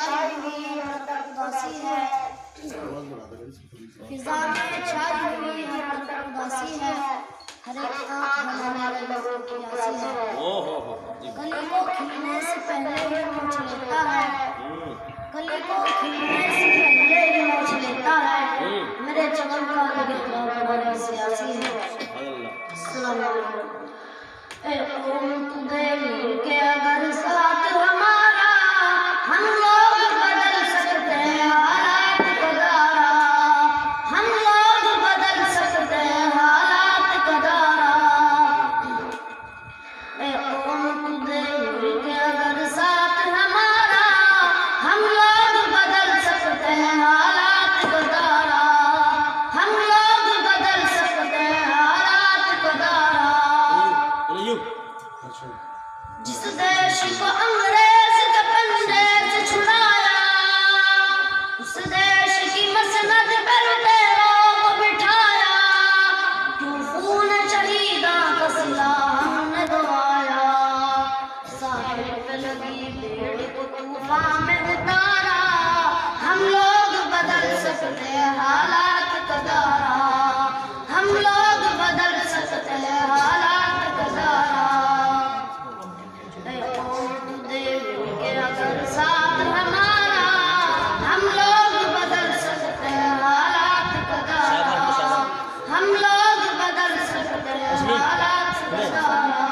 छाई हुई हर तरफ उदासी है, फिजा में छाई हुई हर तरफ उदासी है, हर एक आँख बनाने लोगों की आसी है। कली को खिलने से पहले ही नोच लेता है, कली को खिलने से पहले ही नोच लेता है, मेरे चमन का निगहबान बड़ा सियासी है। अस्सलाम वालेकुम। ए कौम तुझे मिलके अगर साथ हमारा, हम लोग बदल सकते हैं हालात का दायरा, हम लोग बदल सकते हैं हालात का दायरा। ए कौम तुझे मिलके अगर साथ हमारा, हम लोग बदल सकते हैं हालात का दायरा, हम लोग बदल सकते हैं हालात का दायरा। जिस देश को अंग्रेज के पंजे से छुड़ाया, उस देश की मसनद पर तेरों को बिठाया, क्यों खून शहीदां का सिला हमने दबाया, साहिल पे लगी भेड़ को तूफान में उतारा, हम लोग बदल सकते हैं हालात का दायरा, हम लोग बदल सकते हैं हालात का दायरा। अगर साथ हमारा, हम लोग बदल सकते हैं हालात का दायरा, हम लोग बदल सकते हैं हालात का दायरा।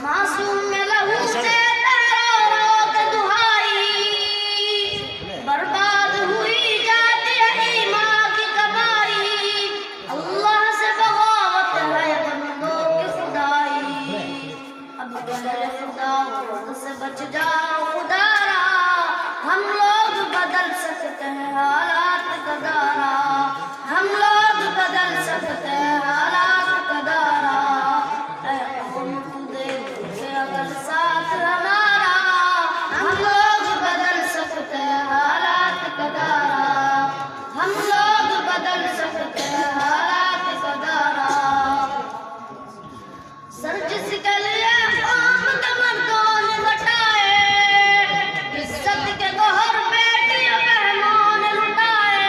मासूम में लहू से तेरों के दुहाई, बर्बाद हुई जाती है ईमान की कमाई, अल्लाह से बगावत है बंदों की खुदाई, अब गैर खुदा से बच जाओ खुदारा, हम लोग बदल सकते हैं हालात का दायरा, हम लोग बदल सकते हैं हालात का दायरा। ऐ कौम तुझे मिलके अगर साथ हमारा, हम लोग बदल सकते हैं हालात का दायरा, हम लोग बदल सकते हैं हालात का दायरा। सर जिसके लिए कौम के मर्दों ने बटाए, इज्जत के गोहर बेटियों बहनों ने लुटाए,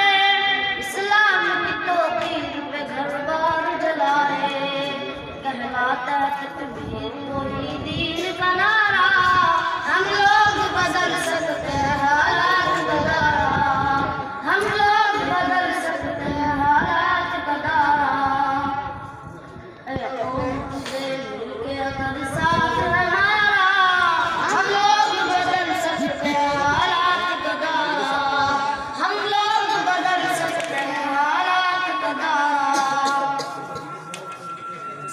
इस्लाम की तौकीर पे घर बार जलाए, कहलाता है तकबीर वही दीन का नारा, हम लोग बदल सकते हैं हालात का दायरा, हम लोग बदल सकते हैं हालात का दायरा। ऐ कौम तुझे मिलके अगर साथ हमारा, हम लोग बदल सकते हैं हालात का दायरा, हम लोग बदल सकते हैं हालात का दायरा।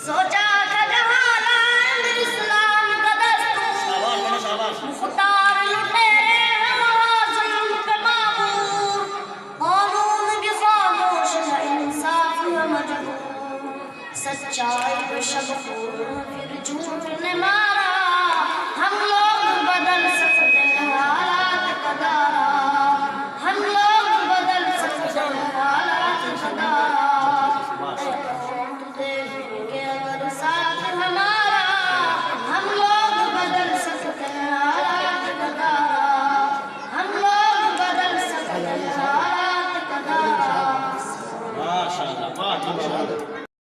सोचा था जहाँ लाएंगे इस्लाम का दस्तूर, मुख्तार लुटेरे हैं वहाँ जुल्म पे मामूर, कानून भी खामोश है इंसाफ है मजबूर, सच्चाई पे शब फिर झूठ ने मारा,